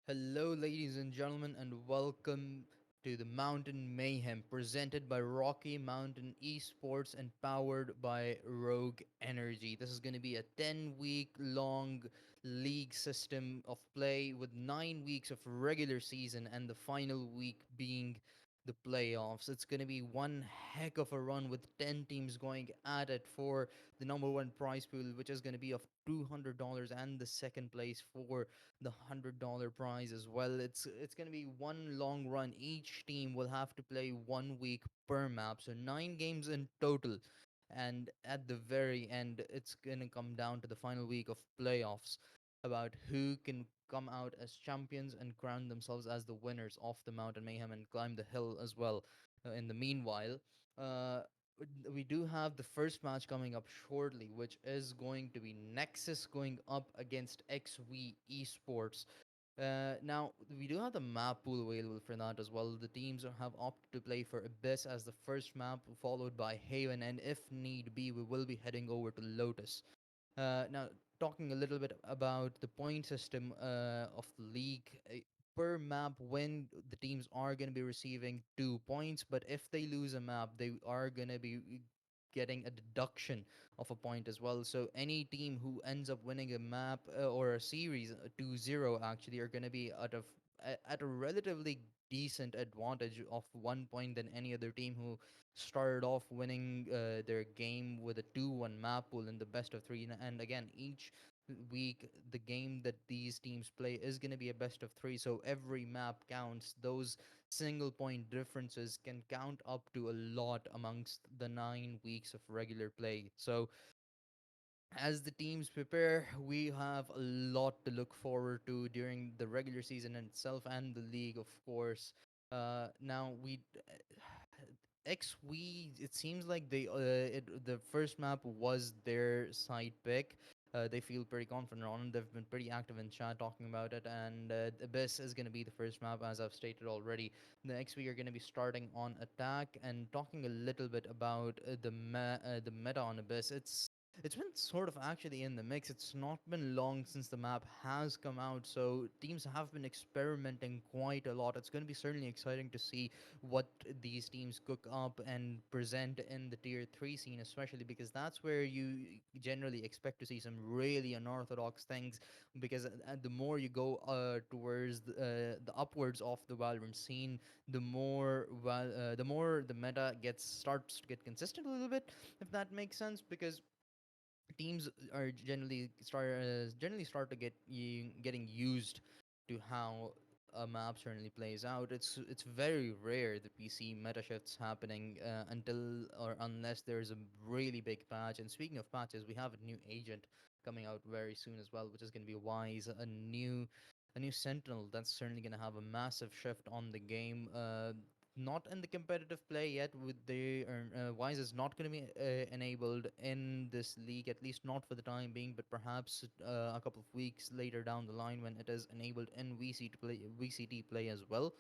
Hello, ladies and gentlemen, and welcome to the Mountain Mayhem presented by Rocky Mountain Esports and powered by Rogue Energy. This is going to be a 10-week long league system of play with 9 weeks of regular season and the final week being the playoffs. It's going to be one heck of a run with 10 teams going at it for the number one prize pool, which is going to be of $200, and the second place for the $100 prize as well. It's gonna be one long run. Each team will have to play 1 week per map, so 9 games in total. And at the very end, it's gonna come down to the final week of playoffs about who can come out as champions and crown themselves as the winners of the Mountain Mayhem and climb the hill as well. In the meanwhile, uh, we do have the first match coming up shortly, which is going to be Nexus going up against XV Esports. Now, we do have the map pool available for that as well. The teams have opted to play for Abyss as the first map, followed by Haven, and if need be, we will be heading over to Lotus. Now, talking a little bit about the point system of the league. Per map win, the teams are going to be receiving 2 points, but if they lose a map, they are going to be getting a deduction of a point as well. So any team who ends up winning a map or a series 2-0 actually are going to be at a relatively decent advantage of 1 point than any other team who started off winning their game with a 2-1 map pool in the best of three. And again, each week, the game that these teams play is going to be a best of three. So every map counts. Those single point differences can count up to a lot amongst the 9 weeks of regular play. So as the teams prepare, we have a lot to look forward to during the regular season in itself and the league, of course. Now we XV, it seems like the first map was their side pick. They feel pretty confident on it. They've been pretty active in chat talking about it, and Abyss is going to be the first map, as I've stated already. The XV are going to be starting on attack and talking a little bit about the meta on Abyss. It's been sort of actually in the mix. It's not been long since the map has come out, so teams have been experimenting quite a lot. It's going to be certainly exciting to see what these teams cook up and present in the tier 3 scene, especially because that's where you generally expect to see some really unorthodox things. Because the more you go towards the upwards of the Valorant scene, the more the meta gets starts to get consistent a little bit, if that makes sense. Because teams are generally start to getting used to how a map certainly plays out. It's very rare that we see meta shifts happening until or unless there's a really big patch. And speaking of patches, we have a new agent coming out very soon as well, which is going to be Wise, a new Sentinel. That's certainly going to have a massive shift on the game. Not in the competitive play yet. With the Wise is not going to be enabled in this league, at least not for the time being. But perhaps a couple of weeks later down the line, when it is enabled in VCT play as well,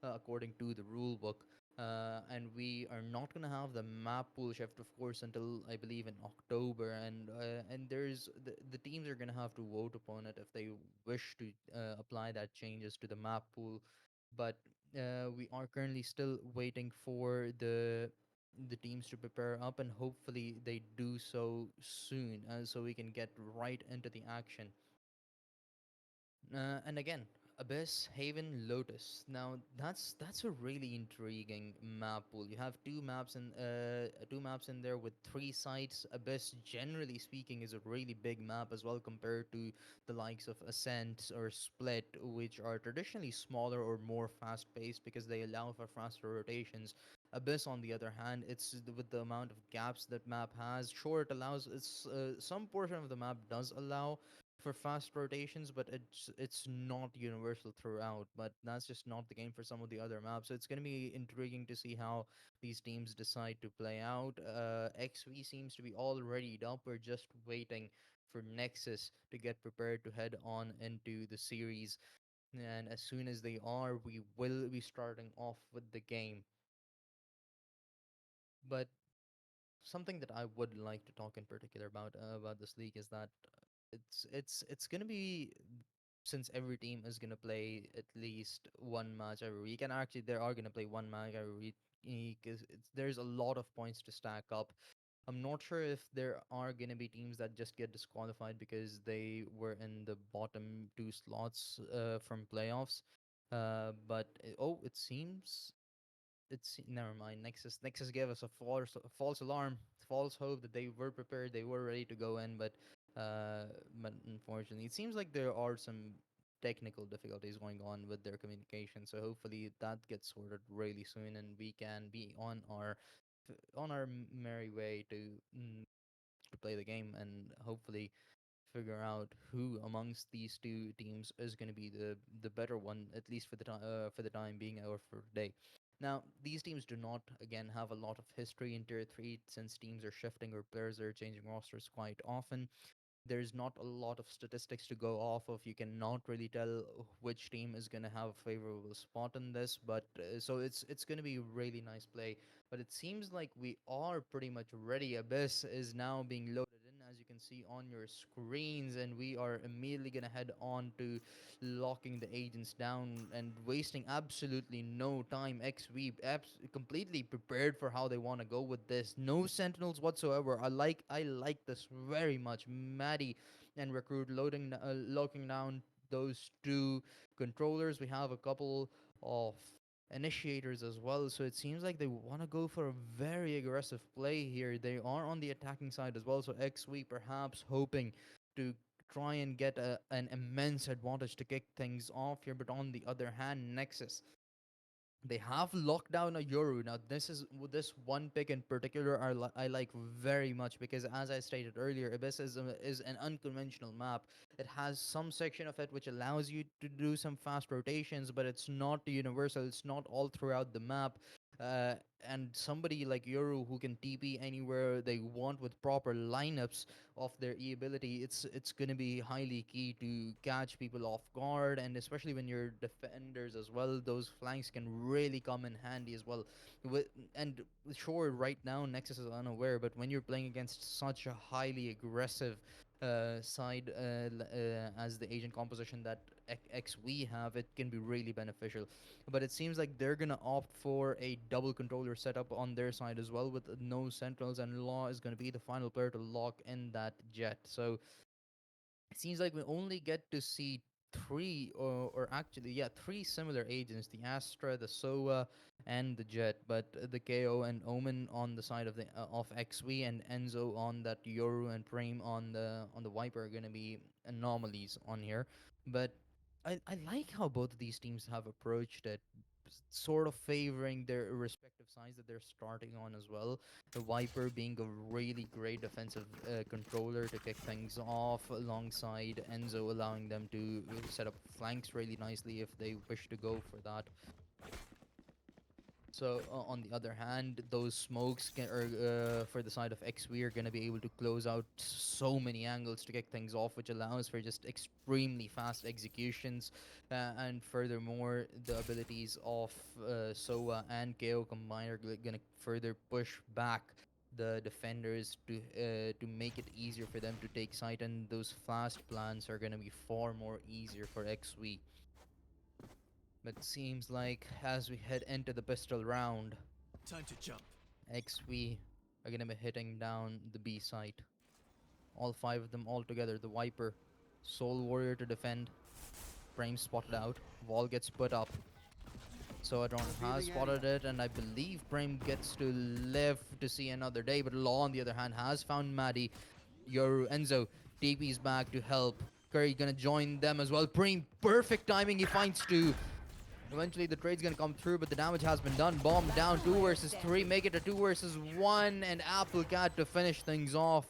according to the rule book. And we are not going to have the map pool shift, of course, until I believe in October. And the teams are going to have to vote upon it if they wish to apply that changes to the map pool. But we are currently still waiting for the teams to prepare up, and hopefully they do so soon, so we can get right into the action. And again, Abyss, Haven, Lotus. Now that's a really intriguing map pool. You have two maps in there with three sites. Abyss, generally speaking, is a really big map as well compared to the likes of Ascent or Split, which are traditionally smaller or more fast-paced because they allow for faster rotations. Abyss, on the other hand, with the amount of gaps that map has. Sure, it allows. It's some portion of the map does allow for fast rotations, but it's not universal throughout. But that's just not the game for some of the other maps. So it's going to be intriguing to see how these teams decide to play out. XV seems to be all readied up. We're just waiting for Nexus to get prepared to head on into the series. And as soon as they are, we will be starting off with the game. But something that I would like to talk in particular about this league is that it's gonna be since every team is gonna play at least one match every week, and actually they are gonna play one match every week, because there's a lot of points to stack up. I'm not sure if there are gonna be teams that just get disqualified because they were in the bottom two slots from playoffs. Oh, it seems it's never mind. Nexus gave us a false alarm, false hope that they were prepared, they were ready to go in, uh, but unfortunately, it seems like there are some technical difficulties going on with their communication. So hopefully that gets sorted really soon, and we can be on our merry way to play the game, and hopefully figure out who amongst these two teams is going to be the better one, at least for the time being or for today. Now, these teams do not again have a lot of history in Tier 3, since teams are shifting or players are changing rosters quite often. There's not a lot of statistics to go off of. You cannot really tell which team is going to have a favorable spot in this, but so it's going to be really nice play. But it seems like we are pretty much ready. Abyss is now being loaded in, as you can see on your screens, and we are immediately going to head on to locking the agents down and wasting absolutely no time. XV completely prepared for how they want to go with this. No sentinels whatsoever. I like this very much. Maddie and Recruit locking down those two controllers. We have a couple of initiators as well, so it seems like they want to go for a very aggressive play here. They are on the attacking side as well, so XV perhaps hoping to try and get an immense advantage to kick things off here. But on the other hand, Nexus, they have locked down a Yoru. Now, this one pick in particular I like very much, because, as I stated earlier, Abyss is an unconventional map. It has some section of it which allows you to do some fast rotations, but it's not universal. It's not all throughout the map. Uh, and somebody like Yoru who can TP anywhere they want with proper lineups of their E ability, it's gonna be highly key to catch people off guard, and especially when you're defenders as well, those flanks can really come in handy as well. With, and sure, right now Nexus is unaware, but when you're playing against such a highly aggressive side as the agent composition that X we have, it can be really beneficial. But it seems like they're gonna opt for a double controller setup on their side as well, with no centrals, and Law is gonna be the final player to lock in that jet. So it seems like we only get to see three, or actually, yeah, three similar agents: the Astra, the Soa, and the Jet. But the KO and Omen on the side of the of XV, and Enzo on that Yoru, and Prime on the Viper are gonna be anomalies on here. But I like how both of these teams have approached it, sort of favoring their respective sides that they're starting on as well. The Viper being a really great defensive controller to kick things off, alongside Enzo allowing them to set up flanks really nicely if they wish to go for that. So on the other hand, those smokes for the side of XV are gonna be able to close out so many angles to kick things off, which allows for just extremely fast executions. And furthermore, the abilities of Soa and KO combined are gonna further push back the defenders to make it easier for them to take site, and those fast plans are gonna be far more easier for XV. But seems like as we head into the pistol round, Time to jump. XV are gonna be hitting down the B site. All five of them all together. The Viper, Soul Warrior to defend. Prime spotted out. Wall gets put up. Soadron has Revealing area. spotted it, and I believe Prime gets to live to see another day. But Law, on the other hand, has found Maddie. Yoru, Enzo, DP's back to help. Curry gonna join them as well. Prime, perfect timing. He finds two. Eventually, the trade's gonna come through, but the damage has been done. Bomb down, 2 versus 3. Make it a 2 versus 1, and Applecat to finish things off.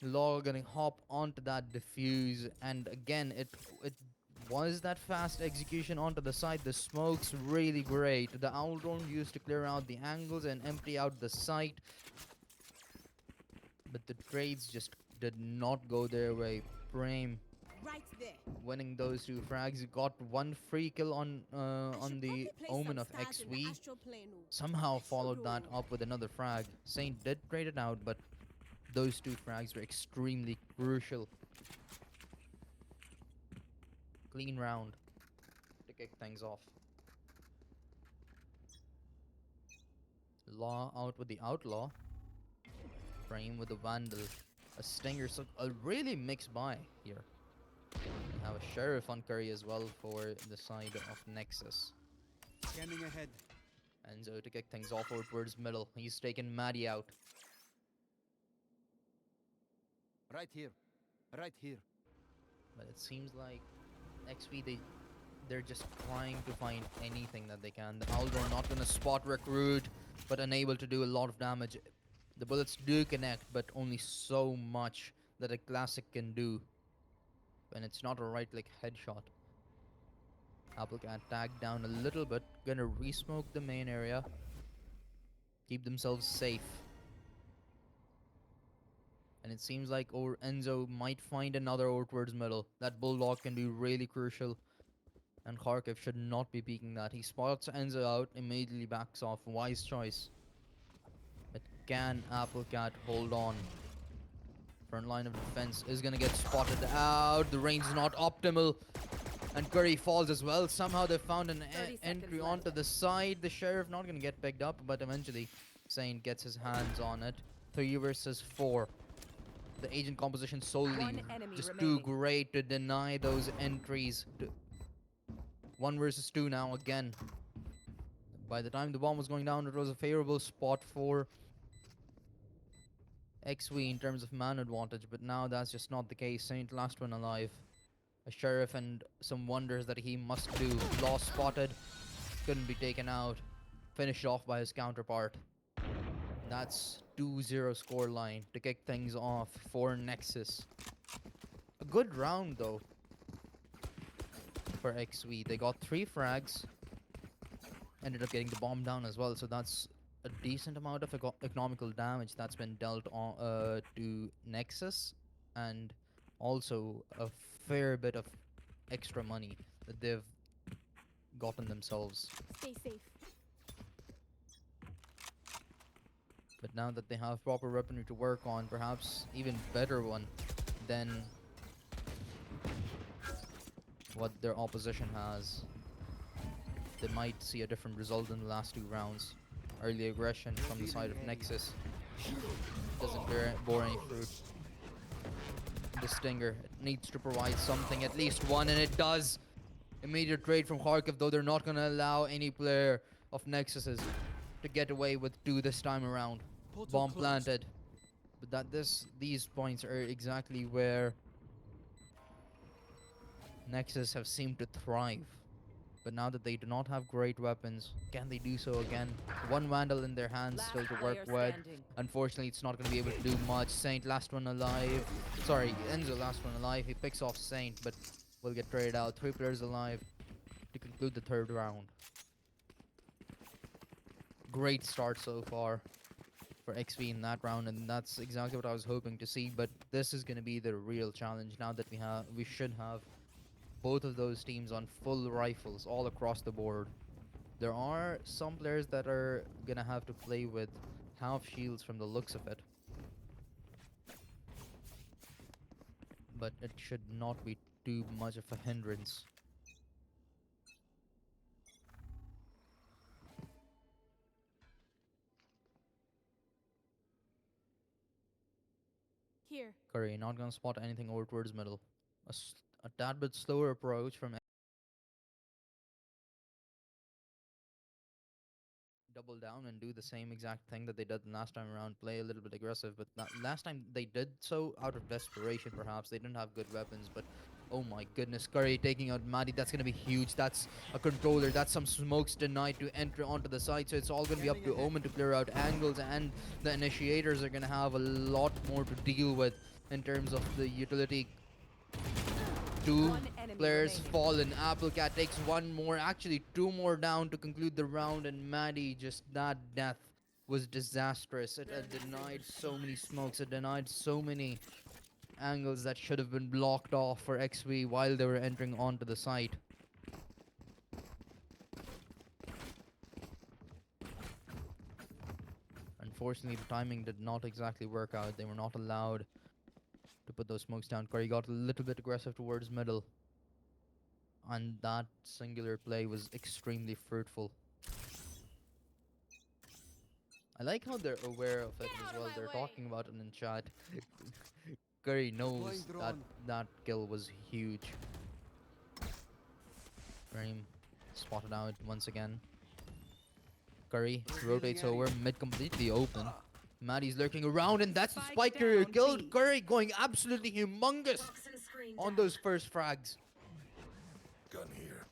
Law gonna hop onto that defuse, and again, it was that fast execution onto the side. The smoke's really great. The owl drone used to clear out the angles and empty out the site, but the trades just did not go their way. Prime Right there. winning those two frags. He got one free kill I on should the probably place Omen some of stars in the XV. astral plane. Oh. Somehow I should followed that do. up with another frag. Saint did trade it out, but those two frags were extremely crucial. clean round to kick things off. Law out with the outlaw. Frame with the vandal. A stinger, so a really mixed buy here. We have a sheriff on Curry as well for the side of Nexus. Scanning ahead. Enzo to kick things off over towards middle. He's taken Maddie out. Right here. Right here. But it seems like XP, they're just trying to find anything that they can. The Aldor not gonna spot recruit, but unable to do a lot of damage. The bullets do connect, but only so much that a classic can do. And it's not a right click headshot. Applecat tagged down a little bit. Gonna re-smoke the main area. Keep themselves safe. And it seems like Enzo might find another over towards middle. That bulldog can be really crucial. And Kharkiv should not be peeking that. He spots Enzo out, immediately backs off. Wise choice. But can Applecat hold on? Front line of defense is gonna get spotted out. The range is not optimal. And Curry falls as well. Somehow they found an entry onto the side. The sheriff not gonna get picked up, but eventually Saint gets his hands on it. 3 versus 4. The agent composition solely just too great to deny those entries. 1 versus 2 now again. By the time the bomb was going down, it was a favorable spot for XV in terms of man advantage, but now that's just not the case. Saint last one alive. A sheriff and some wonders that he must do. Lost spotted, couldn't be taken out. Finished off by his counterpart. That's 2-0 score line to kick things off for Nexus. A good round though for XV. They got 3 frags. Ended up getting the bomb down as well, so that's a decent amount of economical damage that's been dealt on to Nexus, and also a fair bit of extra money that they've gotten themselves. Stay safe. But now that they have proper weaponry to work on, perhaps even better one than what their opposition has, they might see a different result in the last 2 rounds. Early aggression from the side of Nexus doesn't bore any fruit. The stinger, it needs to provide something, at least one, and it does. Immediate trade from Kharkiv, though they're not going to allow any player of Nexus's to get away with 2 this time around. Bomb planted. But these points are exactly where Nexus have seemed to thrive. But now that they do not have great weapons, can they do so again? 1 Vandal in their hands still to work with. Unfortunately, it's not going to be able to do much. Saint last one alive. Sorry, Enzo last one alive. He picks off Saint, but will get traded out. 3 players alive to conclude the 3rd round. Great start so far for XV in that round, and that's exactly what I was hoping to see. But this is going to be the real challenge now that we should have both of those teams on full rifles all across the board. There are some players that are gonna have to play with half shields from the looks of it, but it should not be too much of a hindrance. Here. Curry not gonna spot anything over towards middle. A tad bit slower approach from double down and do the same exact thing that they did last time around. Play a little bit aggressive, but last time they did so out of desperation. Perhaps they didn't have good weapons, but oh my goodness, Curry taking out Maddie. That's gonna be huge. That's a controller. That's some smokes denied to enter onto the side. So it's all gonna be up to Omen to clear out angles, and the initiators are gonna have a lot more to deal with in terms of the utility. 2 players fallen. Applecat takes 1 more, actually 2 more down to conclude the round, and Maddie, just that death was disastrous. It denied so many smokes, it denied so many angles that should have been blocked off for XV while they were entering onto the site. Unfortunately, the timing did not exactly work out. They were not allowed to put those smokes down. Curry got a little bit aggressive towards middle. and that singular play was extremely fruitful. I like how they're aware of it as well. They're talking about it in chat. Curry Deploying knows that drone. that kill was huge. Dream spotted out once again. Curry Revealing rotates over, area. mid completely open. Maddie's lurking around, and that's the Spike spike carrier down killed. B. Curry going absolutely humongous Toxin screen on down. those first frags. Gun here.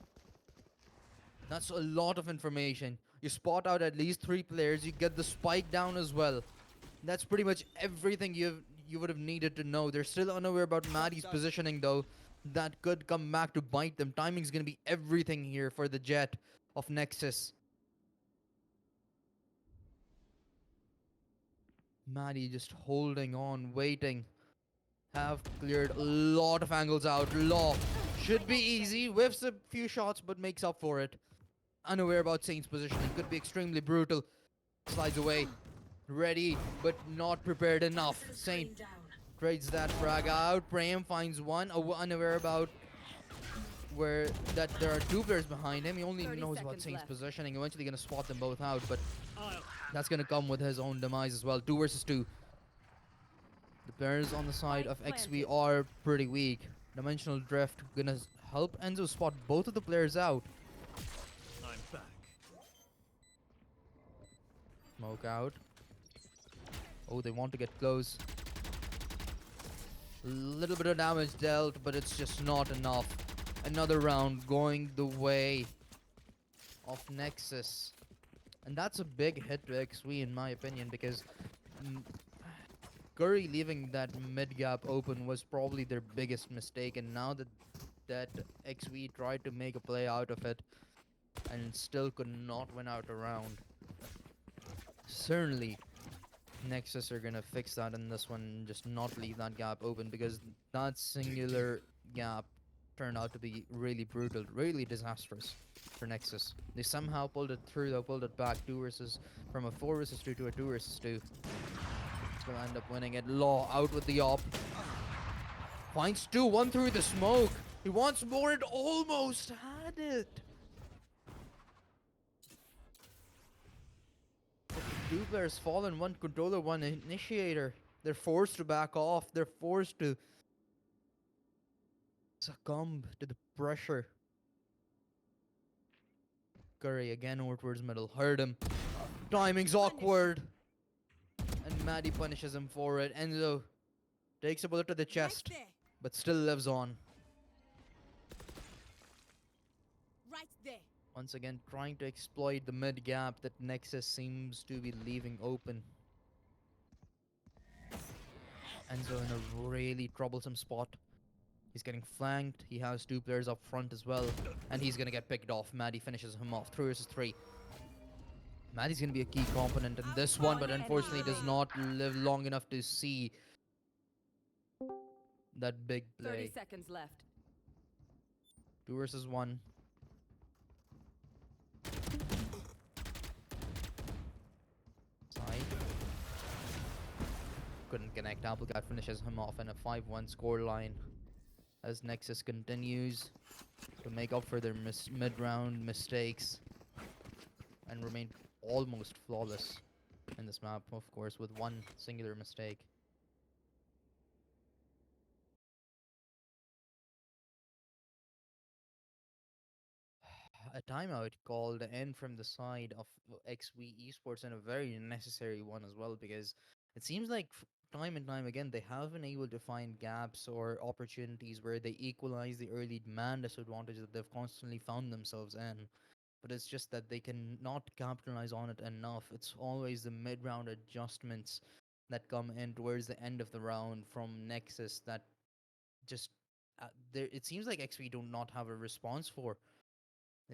That's a lot of information. You spot out at least 3 players, you get the spike down as well. That's pretty much everything you would have needed to know. They're still unaware about Maddie's done. positioning though. That could come back to bite them. Timing's gonna be everything here for the jet of Nexus. Maddie just holding on, waiting. Have cleared a lot of angles out. Law should be easy. Whiffs a few shots, but makes up for it. Unaware about Saint's positioning. Could be extremely brutal. Slides away. Ready, but not prepared enough. Toxin Saint screen down. trades that frag out. Braham finds one. Unaware about where that there are 2 players behind him. He only 30 knows about seconds Saint's left. positioning. Eventually gonna spot them both out, but that's gonna come with his own demise as well. 2 versus 2. The players on the side Spike of XV planted. are pretty weak. Dimensional drift gonna help Enzo spot both of the players out. I'm back. Smoke out. Oh, they want to get close. Little bit of damage dealt, but it's just not enough. Another round going the way of Nexus. And that's a big hit to XV in my opinion, because mm, Curry leaving that mid gap open was probably their biggest mistake, and now that XV tried to make a play out of it and still could not win out a round. Certainly Nexus are gonna fix that in this one and just not leave that gap open, because that singular gap turned out to be really brutal, really disastrous for Nexus. They somehow pulled it through, they pulled it back 2 versus from a 4 versus 2 to a 2 versus 2. It's gonna end up winning it. Law out with the op. Finds 2-1 through the smoke. He wants more and almost had it. 2 players fallen, 1 controller, 1 initiator. They're forced to back off. They're forced to succumb to the pressure. Curry again over towards middle. Heard him. Timing's awkward. And Maddie punishes him for it. Enzo takes a bullet to the chest, Right there. but still lives on. Right there. Once again, trying to exploit the mid gap that Nexus seems to be leaving open. Enzo in a really troublesome spot. He's getting flanked. He has 2 players up front as well. And he's gonna get picked off. Maddie finishes him off. 3 versus 3. Maddie's gonna be a key component in this one, but unfortunately does not live long enough to see that big 30 play. seconds left. 2 versus 1. Side. Couldn't connect. Applecat finishes him off in a 5-1 scoreline as Nexus continues to make up for their mid-round mistakes and remain almost flawless in this map, of course, with one singular mistake. A timeout called in from the side of XV Esports, and a very necessary one as well, because it seems like time and time again they have been able to find gaps or opportunities where they equalize the early demand disadvantage that they've constantly found themselves in. But it's just that they cannot capitalize on it enough. It's always the mid-round adjustments that come in towards the end of the round from Nexus that just there. It seems like XV do not have a response for.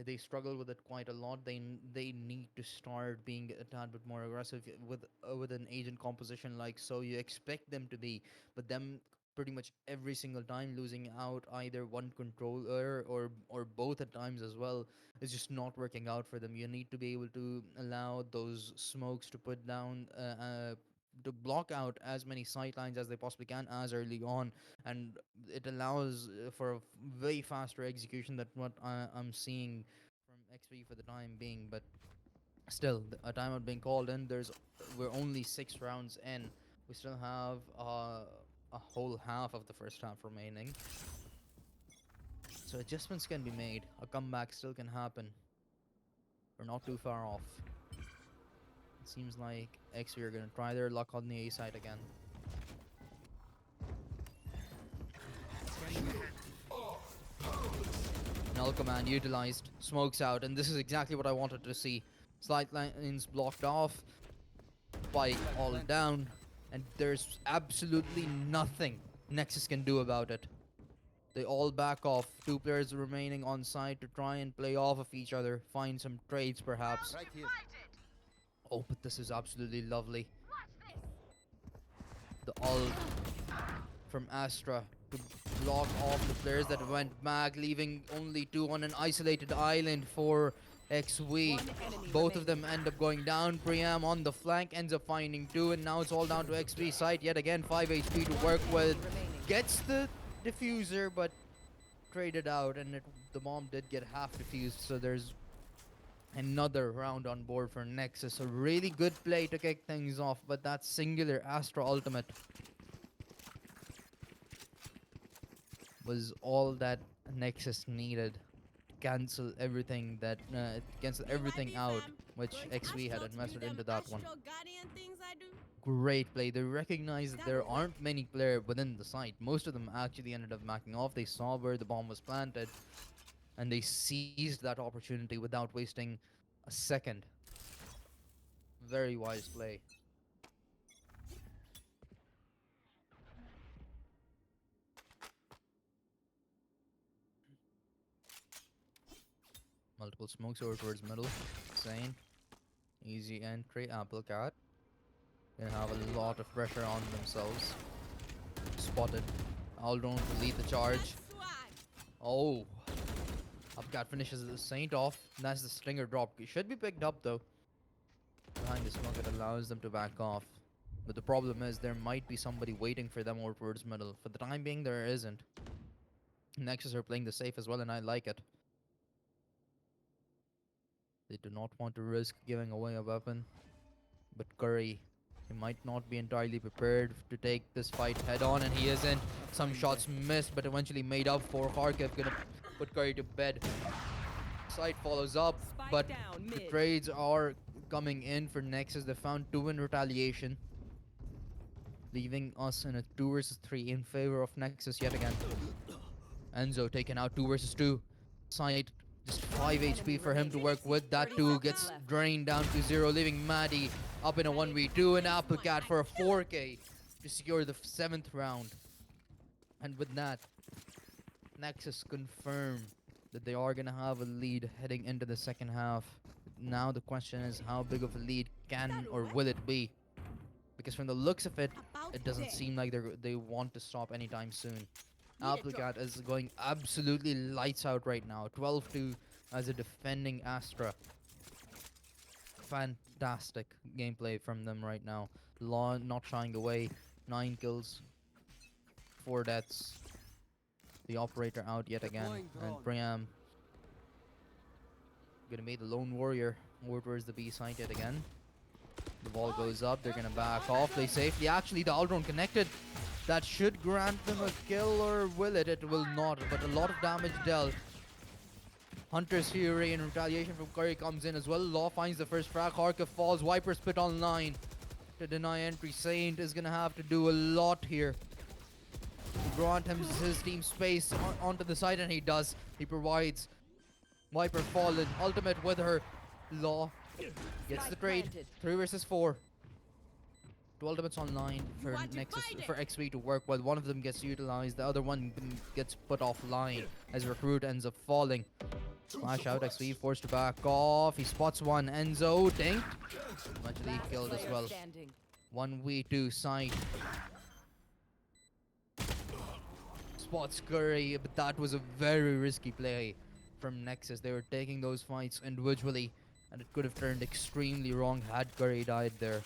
They struggle with it quite a lot. They need to start being a tad bit more aggressive with an agent composition like so. You expect them to be, but them pretty much every single time losing out either one controller or both at times as well is just not working out for them. You need to be able to allow those smokes to put down to block out as many sightlines as they possibly can as early on, and it allows for a way faster execution than what I'm seeing from XP for the time being. But still, a timeout being called in. We're only 6 rounds in. We still have a whole half of the first half remaining. So adjustments can be made. A comeback still can happen. We're not too far off. It seems like XP are gonna try their luck on the A side again. Null command utilized. Smokes out, and this is exactly what I wanted to see. Slight lines blocked off. Spike all down, and there's absolutely nothing Nexus can do about it. They all back off. 2 players remaining on side to try and play off of each other. Find some trades perhaps. Right here. Oh, but this is absolutely lovely. The ult from Astra to block off the players that went back, leaving only 2 on an isolated island for XV. Both of them end up going down. Priam on the flank ends up finding 2, and now it's all down to XV side yet again. 5 HP to work with. Gets the diffuser, but traded out, and the bomb did get half diffused, so there's another round on board for Nexus. A really good play to kick things off, but that singular Astra ultimate was all that Nexus needed to cancel everything out, which XV had invested into that one. Great play. They recognize that there aren't many players within the site. Most of them actually ended up backing off. They saw where the bomb was planted, and they seized that opportunity without wasting a second. Very wise play. Multiple smokes over towards middle. Insane. Easy entry. Applecat. Gonna have a lot of pressure on themselves. Spotted. Aldron to lead the charge. Oh. Applecat finishes the Saint off. That's the Stinger drop. It should be picked up though. Behind the smoke, it allows them to back off. But the problem is there might be somebody waiting for them over towards middle. For the time being, there isn't. Nexus are playing the safe as well, and I like it. They do not want to risk giving away a weapon. But Curry, he might not be entirely prepared to take this fight head on, and he isn't. Some shots missed, but eventually made up for. Kharkiv gonna put Curry to bed. Side follows up, but the trades are coming in for Nexus. They found 2 in retaliation, leaving us in a 2 versus 3 in favor of Nexus yet again. Enzo taken out 2 versus 2. Side just 5 HP for him to work with. That 2 gets drained down to 0, leaving Maddie up in a 1v2, and Applecat for a 4k to secure the 7th round. And with that, Nexus confirm that they are gonna have a lead heading into the second half. Now the question is, how big of a lead can or will it be? Because from the looks of it, it doesn't seem like they want to stop anytime soon. Applecat is going absolutely lights out right now. 12-2 as a defending Astra. Fantastic gameplay from them right now. Law not shying away. 9 kills, 4 deaths. The operator out yet again. And Priam gonna be the lone warrior over towards the B site yet again. The ball goes up. They're gonna back off. They safely. Actually, the Aldron connected. That should grant them a kill, or will it? It will not, but a lot of damage dealt. Hunter's Fury in retaliation from Curry comes in as well. Law finds the first frag. Kharkiv falls. Viper spit online to deny entry. Saint is gonna have to do a lot here to grant him his team space onto the side, and he does. He provides. Viper fallen. Ultimate with her. Law gets the trade. 3 versus 4. 2 ultimates online for Nexus, for XV to work with. One of them gets utilized, the other one gets put offline as Recruit ends up falling. Flash out, XV forced to back off. He spots one. Enzo dinked. Eventually killed as well. 1v2 side. Spots Curry, but that was a very risky play from Nexus. They were taking those fights individually, and it could have turned extremely wrong had Curry died there.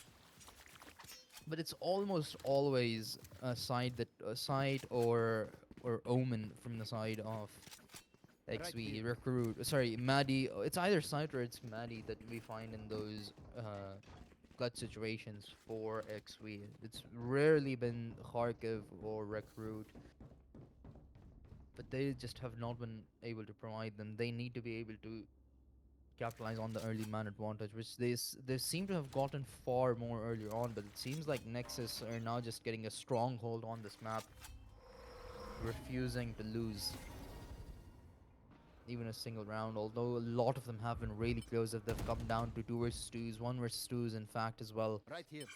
but it's almost always a side or omen from the side of Right XV here. recruit. Sorry, Maddie. It's either side or it's Maddie that we find in those clutch situations for XV. It's rarely been Kharkiv or recruit, but they just have not been able to provide them. They need to be able to capitalize on the early man advantage, which they seem to have gotten far more earlier on. But it seems like Nexus are now just getting a stronghold on this map, refusing to lose even a single round. Although a lot of them have been really close, if they've come down to 2 versus 2s, 1 versus 2s, in fact, as well. Right here.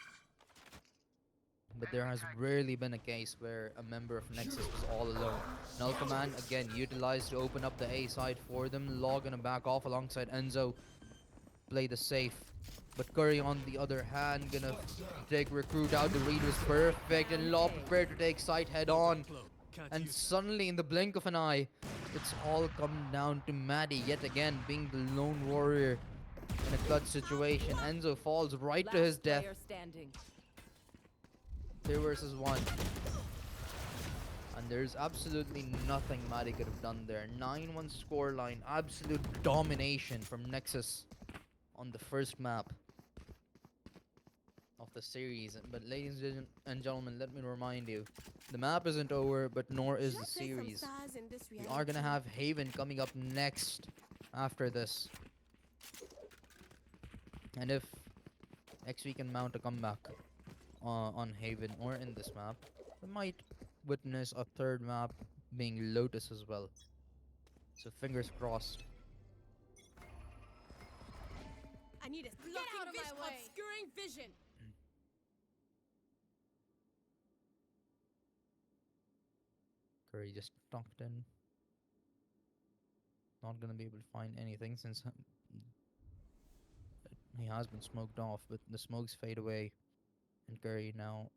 But there has rarely been a case where a member of Nexus was all alone. Nulkaman again utilized to open up the A side for them. Law gonna back off alongside Enzo, play the safe. But Curry on the other hand gonna take recruit out. The read was perfect and Law prepared to take site head on. Can't And use suddenly in the blink of an eye, it's all come down to Maddie yet again being the lone warrior in a clutch situation. Enzo falls right to his death. 2 versus 1. And there's absolutely nothing Maddie could have done there. 9-1 scoreline. Absolute domination from Nexus on the first map of the series. But ladies and gentlemen, let me remind you, the map isn't over, but nor is Should I the play some series. stars in this We are gonna reality? have Haven coming up next after this. And if XV can mount a comeback on Haven or in this map, we might witness a third map being Lotus as well. So fingers crossed. I need a out of my way. obscuring vision. Curry just tucked in. Not gonna be able to find anything since he has been smoked off, but the smokes fade away. And Curry now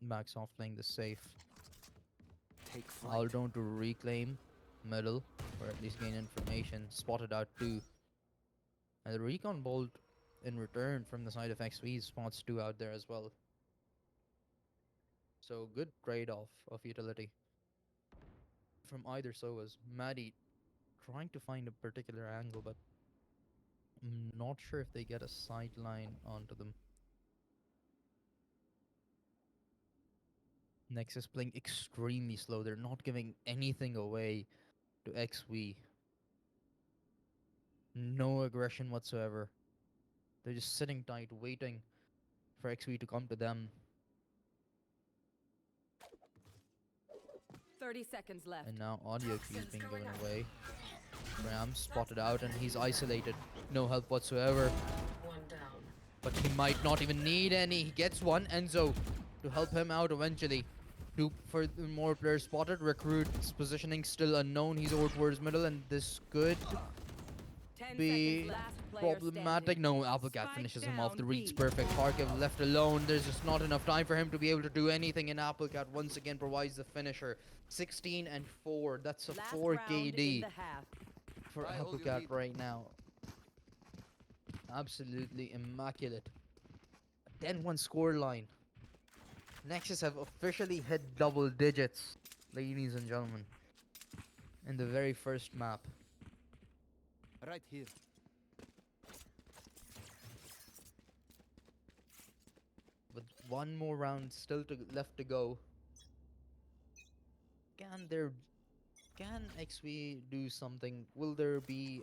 backs off playing the safe. Take flight. Aldon to reclaim middle, or at least gain information. Spotted out 2. And the recon bolt in return from the side of XV spots 2 out there as well. So good trade-off of utility from either Sovas. Maddie trying to find a particular angle, but I'm not sure if they get a sideline onto them. Nexus playing extremely slow. They're not giving anything away to XV. No aggression whatsoever. They're just sitting tight, waiting for XV to come to them. 30 seconds left. And now audio key is being given away. Ram spotted out and he's isolated. No help whatsoever. But he might not even need any. He gets one. Enzo to help him out eventually. 2 for more players spotted. Recruit's positioning still unknown. He's over towards middle and this could 10 be seconds, last player problematic. standing. No, Applecat Spike finishes him off. The down read's B. perfect. Kharkiv left alone. There's just not enough time for him to be able to do anything, and Applecat once again provides the finisher. 16 and 4. That's a Last 4 round in KD the half. for I hold your Applecat lead. right now. Absolutely immaculate. A 10-1 scoreline. Nexus have officially hit double digits, ladies and gentlemen, in the very first map. Right here. With one more round still left to go. Can XV do something? Will there be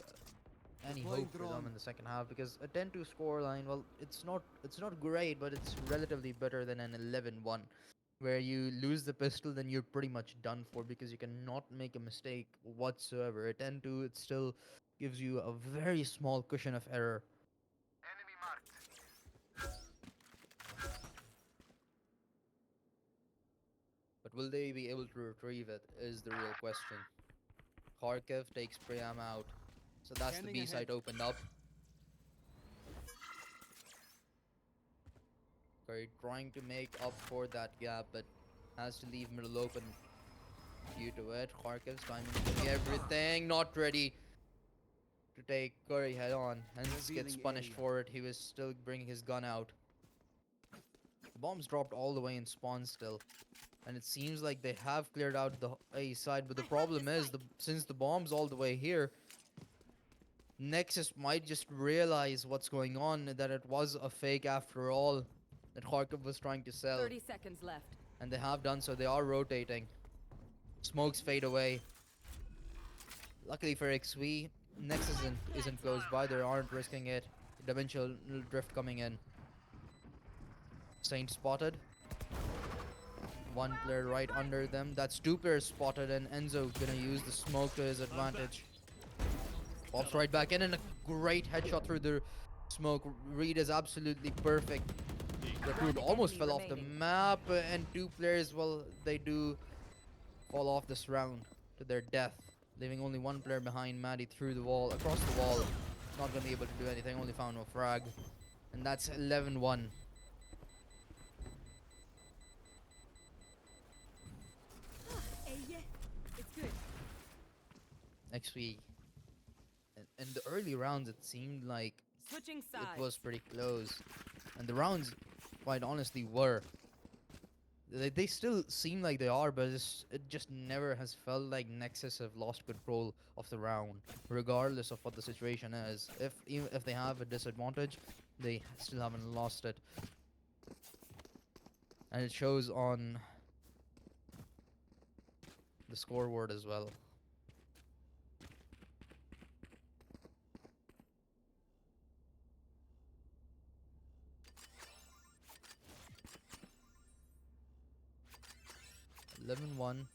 any Deploying hope for them drone. in the second half? Because a 10-2 scoreline, well, it's not great, but it's relatively better than an 11-1, where you lose the pistol, then you're pretty much done for because you cannot make a mistake whatsoever. A 10-2, it still gives you a very small cushion of error. But will they be able to retrieve it is the real question. Kharkiv takes Priam out. So that's the Scanning B ahead. site opened up. Curry trying to make up for that gap, but has to leave middle open due to it. Kharkiv's timing doing everything, not ready to take Curry head on. Hence gets Revealing punished area. for it. He was still bringing his gun out. The bombs dropped all the way in spawn still. And it seems like they have cleared out the A side, but the problem is, since the bomb's all the way here, Nexus might just realize what's going on, that it was a fake after all, that Kharkov was trying to sell. 30 seconds left. And they have done so, they are rotating. Smokes fade away. Luckily for XV, Nexus isn't close by, they aren't risking it. Dimensional drift coming in. Saint spotted. One player right under them. That's two players spotted, and Enzo gonna use the smoke to his advantage. Pops right back in, and a great headshot through the smoke. Read is absolutely perfect. Recruit almost fell off the map, and two players, well, they do fall off this round to their death, leaving only one player behind. Maddie through the wall, across the wall. Not gonna be able to do anything, only found no frag. And that's 11-1. Hey, yeah. It's good. XP. In the early rounds, it seemed like Switching sides. it was pretty close. And the rounds, quite honestly, were. They still seem like they are, but it just never has felt like Nexus have lost control of the round, regardless of what the situation is. Even if they have a disadvantage, they still haven't lost it. And it shows on the scoreboard as well. (11-1).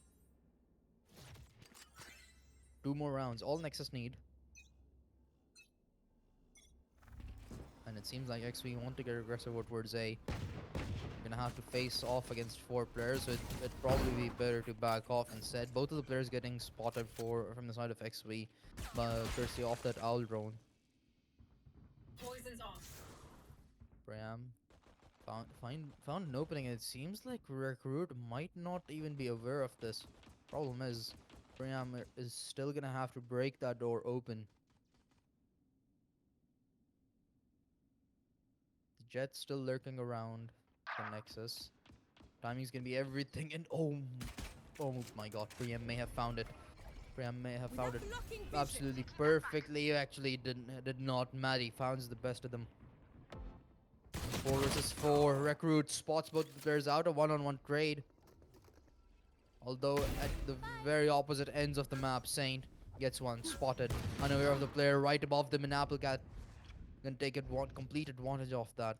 2 more rounds. All Nexus need. And it seems like XV want to get aggressive towards A. Gonna have to face off against 4 players, so it'd probably be better to back off instead. Both of the players getting spotted from the side of XV, but courtesy off that owl drone. Poison's off. Priam found an opening, and it seems like Recruit might not even be aware of this. Problem is, Priam is still gonna have to break that door open. The Jet's still lurking around the Nexus. Timing's gonna be everything, and oh my god, Priam may have found it. Priam may have found it absolutely perfectly. Actually, did not. Maddie founds the best of them. 4 versus 4. Recruit spots both the players out. A one-on-one trade. Although at the very opposite ends of the map, Saint gets one spotted, unaware of the player right above them, and Applecat can take complete advantage of that.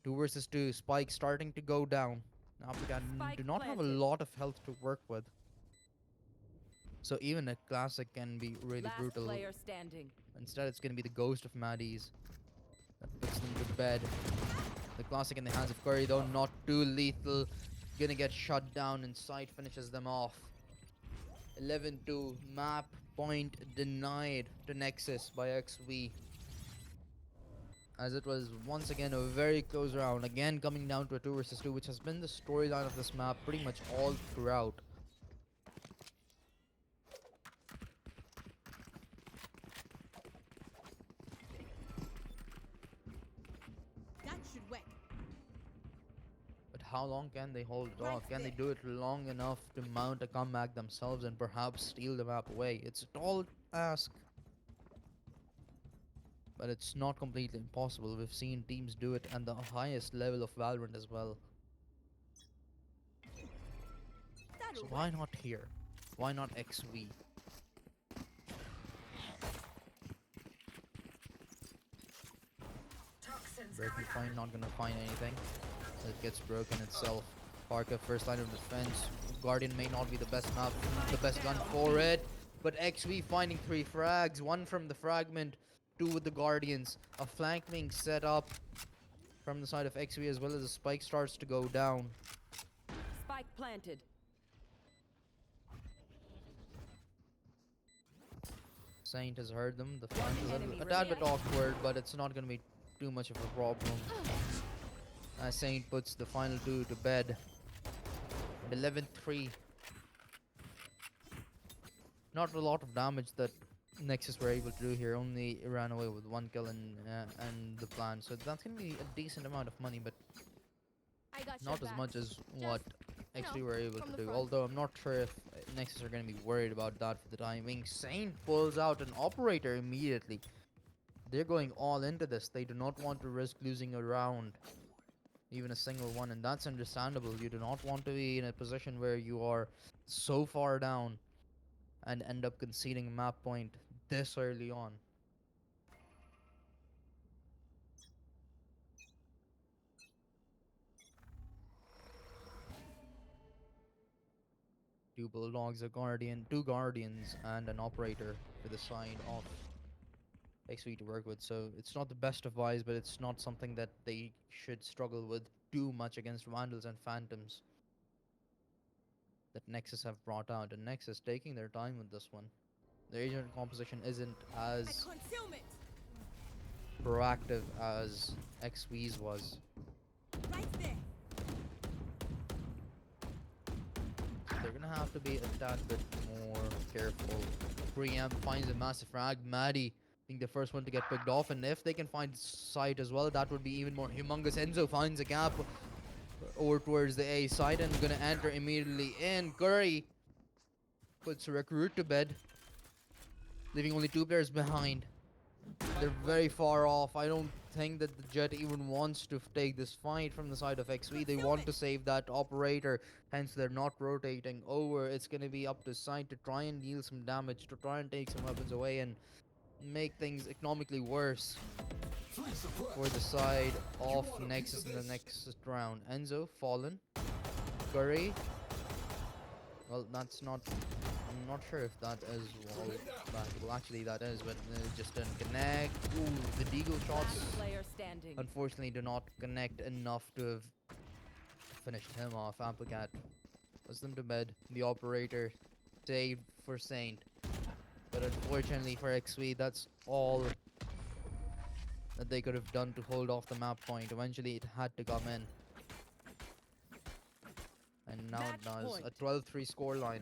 2 versus 2. Spike starting to go down. Applecat do not have a lot of health to work with, so even a classic can be really Last brutal. player standing. Instead, it's gonna be the ghost of Maddie's that puts them to bed. The classic in the hands of Curry, though, not too lethal. Gonna get shut down, and Sight finishes them off. 11-2. Map point denied to Nexus by XV. As it was once again a very close round. Again coming down to a 2 versus 2, which has been the storyline of this map pretty much all throughout. That should work. But how long can they hold it off? Can they do it long enough to mount a comeback themselves and perhaps steal the map away? It's a tall ask, but it's not completely impossible. We've seen teams do it at the highest level of Valorant as well. So why not here? Why not XV? Breaking point, not gonna find anything. It gets broken itself. Parker first line of defense. Guardian may not be the best map, the best gun for it, but XV finding 3 frags, 1 from the fragment, 2 with the Guardians. A flank being set up from the side of XV, as well as the spike starts to go down. Spike planted. Saint has heard them. The flank is enemy a tad bit remaining. awkward, but it's not gonna be too much of a problem. As Saint puts the final 2 to bed. 11-3. Not a lot of damage that Nexus were able to do here. Only ran away with 1 kill and the plan. So that's gonna be a decent amount of money, but Not as much as what you XP know, were able from to the do. front. Although I'm not sure if Nexus are going to be worried about that for the time being. Saint pulls out an operator immediately. They're going all into this. They do not want to risk losing a round, even a single one, and that's understandable. You do not want to be in a position where you are so far down and end up conceding a map point this early on. Two bulldogs, a guardian, two guardians, and an operator for the side of XP to work with. So it's not the best of buys, but it's not something that they should struggle with too much against Vandals and Phantoms that Nexus have brought out. And Nexus taking their time with this one. Their agent composition isn't as Concealment. proactive as XV's was. Right there. They're gonna have to be a tad bit more careful. Preamp finds a massive frag. Maddie being the first one to get picked off, and if they can find site as well, that would be even more humongous. Enzo finds a gap over towards the A side and gonna enter immediately in. Curry puts Recruit to bed, leaving only two players behind. They're very far off. I don't think that the Jet even wants to take this fight from the side of XV. They want to save that operator, hence they're not rotating over. It's going to be up to side to try and deal some damage, to try and take some weapons away and make things economically worse for the side of Nexus in the next round. Enzo, fallen. Curry. Well, that's not... I'm not sure if that is well, actually that is, but it just didn't connect. Ooh, the deagle shots Last player standing. unfortunately do not connect enough to have finished him off. Amplicat puts them to bed. The operator saved for Saint, but unfortunately for XV, that's all that they could have done to hold off the map point. Eventually, it had to come in, and now it Match does. point. A 12-3 scoreline.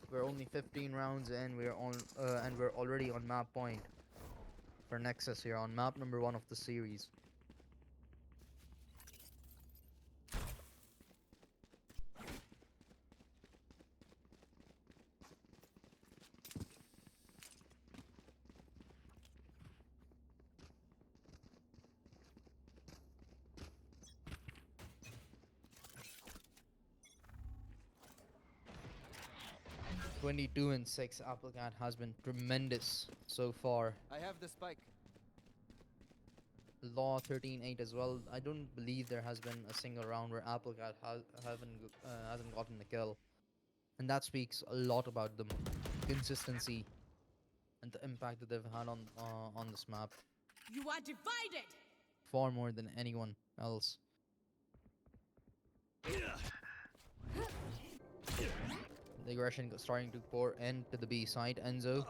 We're only 15 rounds in. We're on, and we're already on map point for Nexus here on map number 1 of the series. (22 and 6). Applicant has been tremendous so far. I have the spike. Law 13-8 as well. I don't believe there has been a single round where Applecat hasn't gotten a kill, and that speaks a lot about them, consistency, and the impact that they've had on this map, You are divided. far more than anyone else. The aggression starting to pour into the B side. Enzo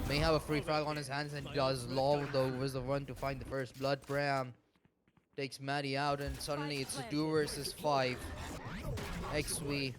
may have a free frag on his hands and does. Law though was the one to find the first blood. Bram takes Maddie out and suddenly it's a 2 versus 5. XV